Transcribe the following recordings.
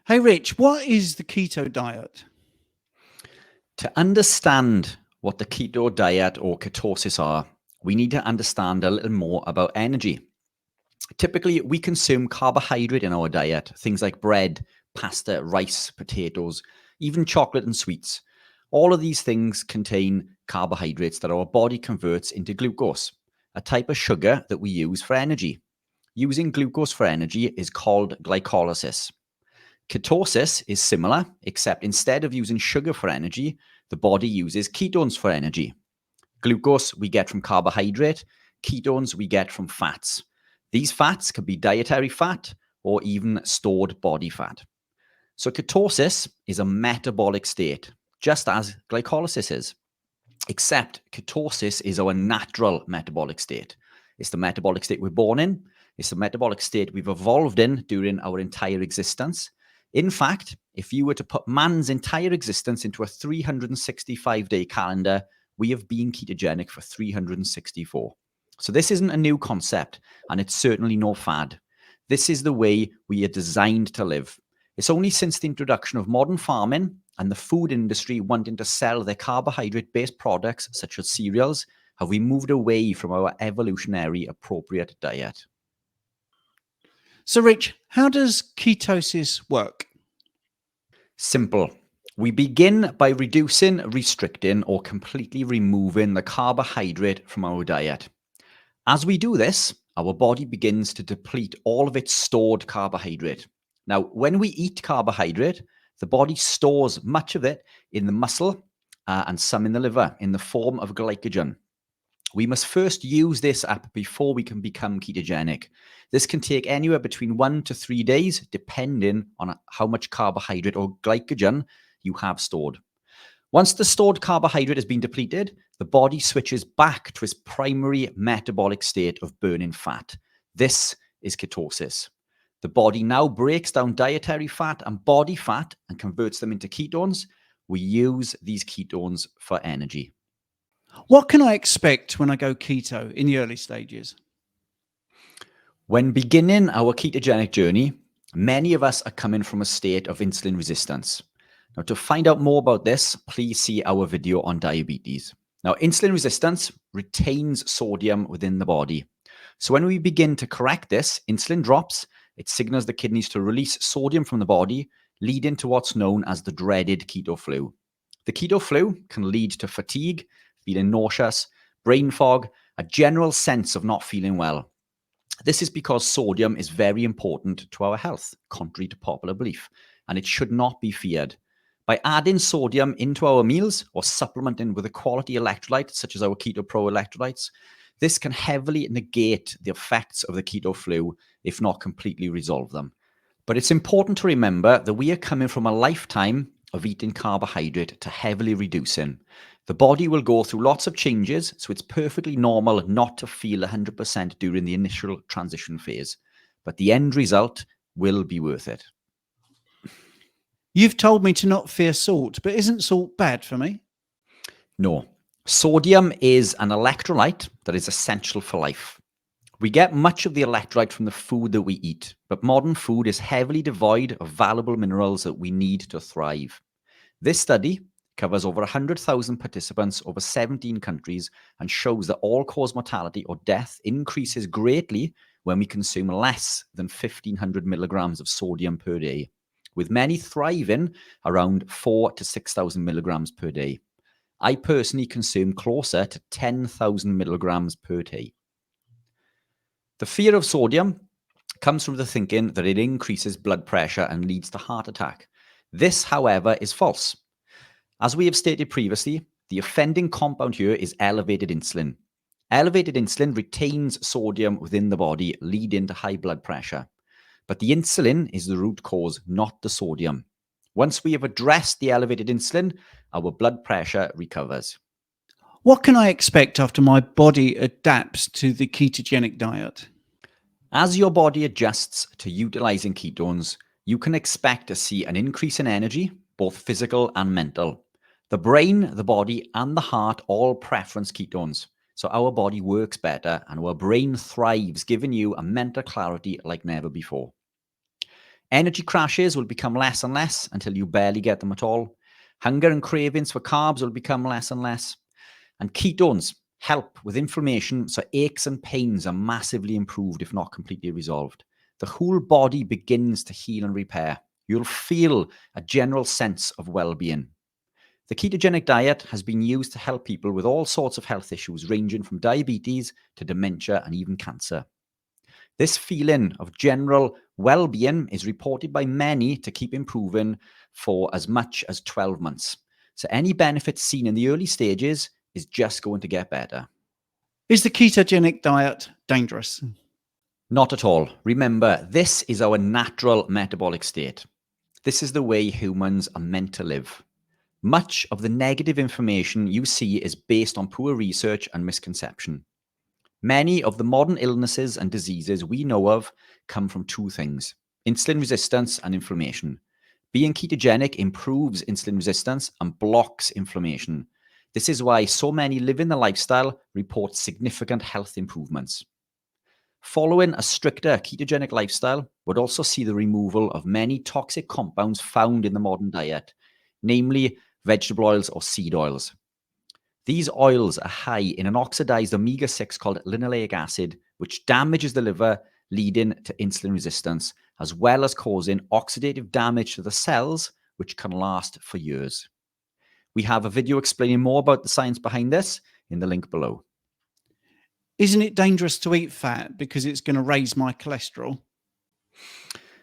Hey, Rich, what is the keto diet? To understand what the keto diet or ketosis are, we need to understand a little more about energy. Typically, we consume carbohydrate in our diet, things like bread, pasta, rice, potatoes, even chocolate and sweets. All of these things contain carbohydrates that our body converts into glucose, a type of sugar that we use for energy. Using glucose for energy is called glycolysis. Ketosis is similar, except instead of using sugar for energy, the body uses ketones for energy. Glucose we get from carbohydrate, ketones we get from fats. These fats can be dietary fat or even stored body fat. So ketosis is a metabolic state, just as glycolysis is, except ketosis is our natural metabolic state. It's the metabolic state we're born in. It's the metabolic state we've evolved in during our entire existence. In fact, if you were to put man's entire existence into a 365-day calendar, we have been ketogenic for 364. So this isn't a new concept, and it's certainly no fad. This is the way we are designed to live. It's only since the introduction of modern farming and the food industry wanting to sell their carbohydrate-based products, such as cereals, have we moved away from our evolutionary appropriate diet. So, Rich, how does ketosis work? Simple. We begin by reducing, restricting, or completely removing the carbohydrate from our diet. As we do this, our body begins to deplete all of its stored carbohydrate. Now, when we eat carbohydrate, the body stores much of it in the muscle and some in the liver in the form of glycogen. We must first use this up before we can become ketogenic. This can take anywhere between 1 to 3 days, depending on how much carbohydrate or glycogen you have stored. Once the stored carbohydrate has been depleted, the body switches back to its primary metabolic state of burning fat. This is ketosis. The body now breaks down dietary fat and body fat and converts them into ketones. We use these ketones for energy. What can I expect when I go keto in the early stages? When beginning our ketogenic journey, many of us are coming from a state of insulin resistance. Now, to find out more about this, please see our video on diabetes. Now, insulin resistance retains sodium within the body. So when we begin to correct this, insulin drops, it signals the kidneys to release sodium from the body, leading to what's known as the dreaded keto flu. The keto flu can lead to fatigue, feeling nauseous, brain fog, a general sense of not feeling well. This is because sodium is very important to our health, contrary to popular belief, and it should not be feared. By adding sodium into our meals or supplementing with a quality electrolyte, such as our Keto Pro electrolytes, this can heavily negate the effects of the keto flu, if not completely resolve them. But it's important to remember that we are coming from a lifetime of eating carbohydrate to heavily reducing. The body will go through lots of changes, so it's perfectly normal not to feel 100% during the initial transition phase. But the end result will be worth it. You've told me to not fear salt, but isn't salt bad for me? No. Sodium is an electrolyte that is essential for life. We get much of the electrolyte from the food that we eat, but modern food is heavily devoid of valuable minerals that we need to thrive. This study covers over 100,000 participants over 17 countries and shows that all-cause mortality or death increases greatly when we consume less than 1,500 milligrams of sodium per day, with many thriving around 4,000 to 6,000 milligrams per day. I personally consume closer to 10,000 milligrams per day. The fear of sodium comes from the thinking that it increases blood pressure and leads to heart attack. This, however, is false. As we have stated previously, the offending compound here is elevated insulin. Elevated insulin retains sodium within the body, leading to high blood pressure. But the insulin is the root cause, not the sodium. Once we have addressed the elevated insulin, our blood pressure recovers. What can I expect after my body adapts to the ketogenic diet? As your body adjusts to utilizing ketones, you can expect to see an increase in energy, both physical and mental. The brain, the body, and the heart all preference ketones. So our body works better and our brain thrives, giving you a mental clarity like never before. Energy crashes will become less and less until you barely get them at all. Hunger and cravings for carbs will become less and less. And ketones help with inflammation, so aches and pains are massively improved, if not completely resolved. The whole body begins to heal and repair. You'll feel a general sense of well-being. The ketogenic diet has been used to help people with all sorts of health issues, ranging from diabetes to dementia and even cancer. This feeling of general well-being is reported by many to keep improving for as much as 12 months. So any benefits seen in the early stages is just going to get better. Is the ketogenic diet dangerous? Not at all. Remember, this is our natural metabolic state. This is the way humans are meant to live. Much of the negative information you see is based on poor research and misconception. Many of the modern illnesses and diseases we know of come from two things: insulin resistance and inflammation. Being ketogenic improves insulin resistance and blocks inflammation. This is why so many living the lifestyle report significant health improvements. Following a stricter ketogenic lifestyle would also see the removal of many toxic compounds found in the modern diet, namely vegetable oils or seed oils. These oils are high in an oxidized omega-6 called linoleic acid, which damages the liver, leading to insulin resistance, as well as causing oxidative damage to the cells, which can last for years. We have a video explaining more about the science behind this in the link below. Isn't it dangerous to eat fat because it's going to raise my cholesterol?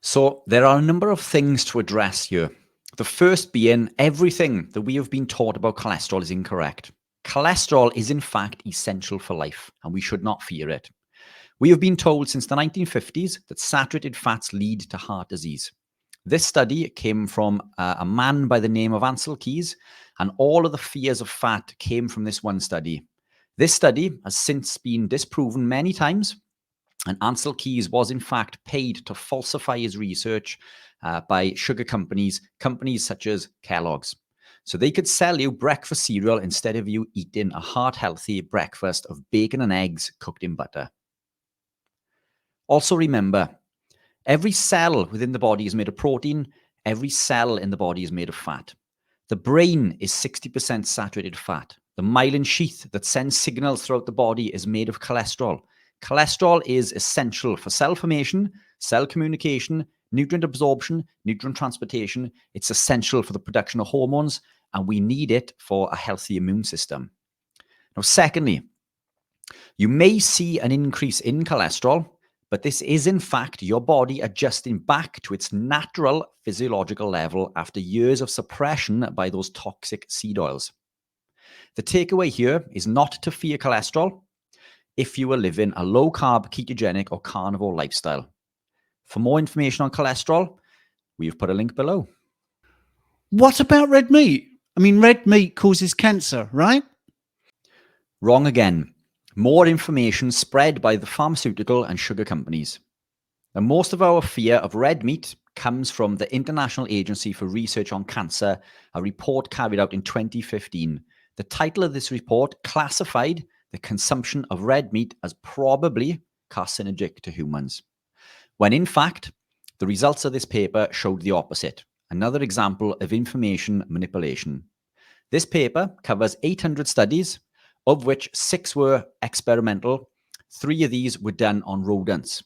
So there are a number of things to address here. The first being, everything that we have been taught about cholesterol is incorrect. Cholesterol is in fact essential for life, and we should not fear it. We have been told since the 1950s that saturated fats lead to heart disease. This study came from a man by the name of Ansel Keys, and all of the fears of fat came from this one study. This study has since been disproven many times, and Ansel Keys was in fact paid to falsify his research by sugar companies such as Kellogg's. So they could sell you breakfast cereal instead of you eating a heart-healthy breakfast of bacon and eggs cooked in butter. Also remember, every cell within the body is made of protein. Every cell in the body is made of fat. The brain is 60% saturated fat. The myelin sheath that sends signals throughout the body is made of cholesterol. Cholesterol is essential for cell formation, cell communication, nutrient absorption, nutrient transportation. It's essential for the production of hormones, and we need it for a healthy immune system. Now, secondly, you may see an increase in cholesterol, but this is in fact your body adjusting back to its natural physiological level after years of suppression by those toxic seed oils. The takeaway here is not to fear cholesterol if you are living a low-carb, ketogenic, or carnivore lifestyle. For more information on cholesterol, we've put a link below. What about red meat? I mean, red meat causes cancer, right? Wrong again. More information spread by the pharmaceutical and sugar companies. And most of our fear of red meat comes from the International Agency for Research on Cancer, a report carried out in 2015. The title of this report classified the consumption of red meat as probably carcinogenic to humans, when in fact, the results of this paper showed the opposite. Another example of information manipulation. This paper covers 800 studies, of which 6 were experimental. 3 of these were done on rodents,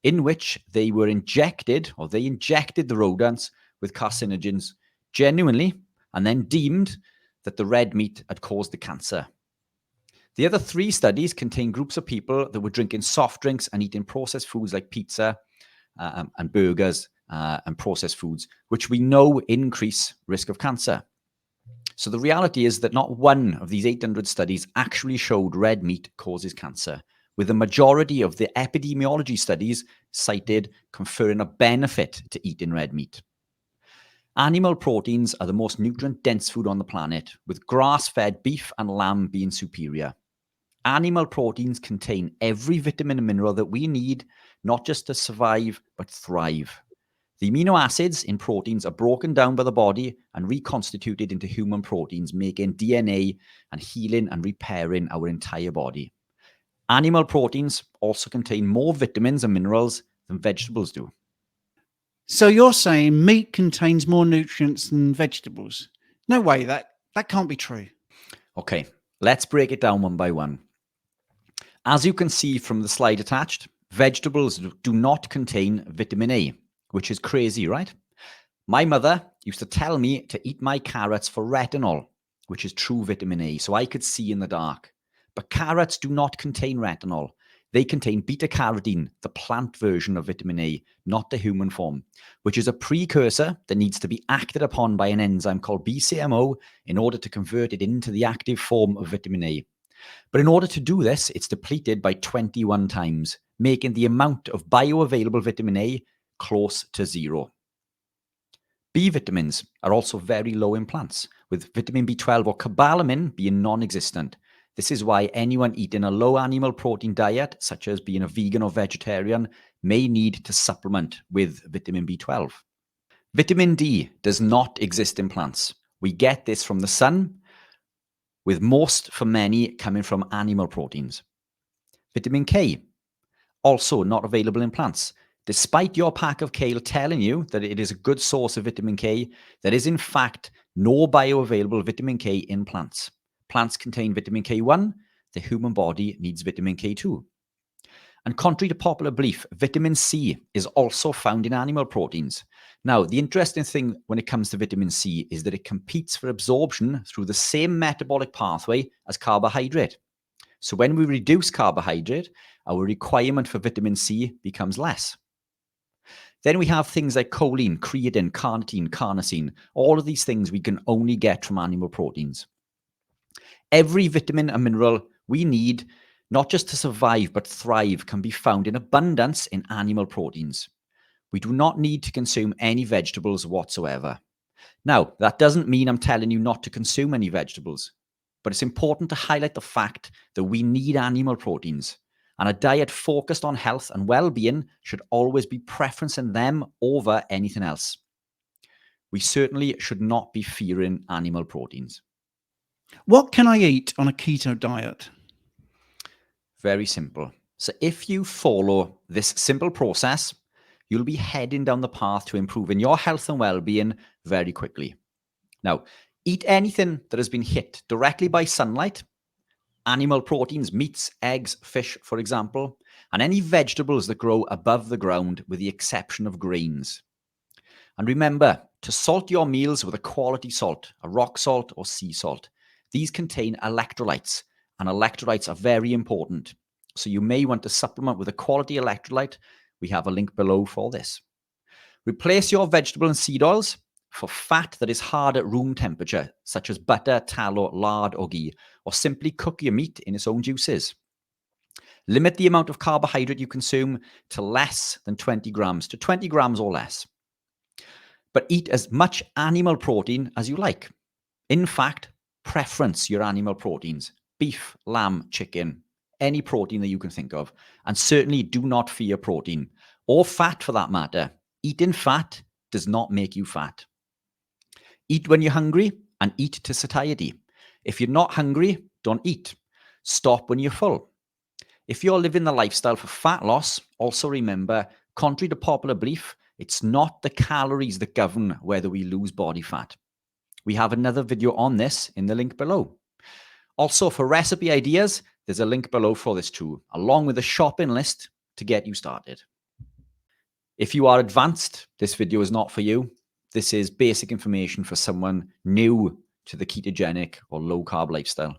in which they injected the rodents with carcinogens genuinely, and then deemed that the red meat had caused the cancer. The other 3 studies contained groups of people that were drinking soft drinks and eating processed foods like pizza and burgers and processed foods, which we know increase risk of cancer. So the reality is that not one of these 800 studies actually showed red meat causes cancer, with the majority of the epidemiology studies cited conferring a benefit to eating red meat. Animal proteins are the most nutrient-dense food on the planet, with grass-fed beef and lamb being superior. Animal proteins contain every vitamin and mineral that we need, not just to survive, but thrive. The amino acids in proteins are broken down by the body and reconstituted into human proteins, making DNA and healing and repairing our entire body. Animal proteins also contain more vitamins and minerals than vegetables do. So you're saying meat contains more nutrients than vegetables? No way, that can't be true. Okay, let's break it down one by one. As you can see from the slide attached, vegetables do not contain vitamin A, which is crazy, right? My mother used to tell me to eat my carrots for retinol, which is true vitamin A, so I could see in the dark. But carrots do not contain retinol. They contain beta-carotene, the plant version of vitamin A, not the human form, which is a precursor that needs to be acted upon by an enzyme called BCMO in order to convert it into the active form of vitamin A. But in order to do this, it's depleted by 21 times, making the amount of bioavailable vitamin A close to zero. B vitamins are also very low in plants, with vitamin B12 or cobalamin being non-existent. This is why anyone eating a low animal protein diet, such as being a vegan or vegetarian, may need to supplement with vitamin B12. Vitamin D does not exist in plants. We get this from the sun, with most for many coming from animal proteins. Vitamin K, also not available in plants. Despite your pack of kale telling you that it is a good source of vitamin K, there is in fact no bioavailable vitamin K in plants. Plants contain vitamin K1, the human body needs vitamin K2. And contrary to popular belief, vitamin C is also found in animal proteins. Now, the interesting thing when it comes to vitamin C is that it competes for absorption through the same metabolic pathway as carbohydrate. So when we reduce carbohydrate, our requirement for vitamin C becomes less. Then we have things like choline, creatine, carnitine, carnosine. All of these things we can only get from animal proteins. Every vitamin and mineral we need, not just to survive but thrive, can be found in abundance in animal proteins. We do not need to consume any vegetables whatsoever. Now, that doesn't mean I'm telling you not to consume any vegetables, but it's important to highlight the fact that we need animal proteins, and a diet focused on health and well-being should always be preferencing them over anything else. We certainly should not be fearing animal proteins. What can I eat on a keto diet? Very simple. So if you follow this simple process, you'll be heading down the path to improving your health and well-being very quickly. Now, eat anything that has been hit directly by sunlight, animal proteins, meats, eggs, fish, for example, and any vegetables that grow above the ground with the exception of grains. And remember to salt your meals with a quality salt, a rock salt or sea salt. These contain electrolytes, and electrolytes are very important. So you may want to supplement with a quality electrolyte. We have a link below for this. Replace your vegetable and seed oils for fat that is hard at room temperature, such as butter, tallow, lard, or ghee, or simply cook your meat in its own juices. Limit the amount of carbohydrate you consume to less than 20 grams, to 20 grams or less. But eat as much animal protein as you like. In fact, preference your animal proteins: beef, lamb, chicken, any protein that you can think of. And certainly do not fear protein, or fat for that matter. Eating fat does not make you fat. Eat when you're hungry and eat to satiety. If you're not hungry, don't eat. Stop when you're full. If you're living the lifestyle for fat loss, also remember, contrary to popular belief, it's not the calories that govern whether we lose body fat. We have another video on this in the link below. Also, for recipe ideas, there's a link below for this too, along with a shopping list to get you started. If you are advanced, this video is not for you. This is basic information for someone new to the ketogenic or low carb lifestyle.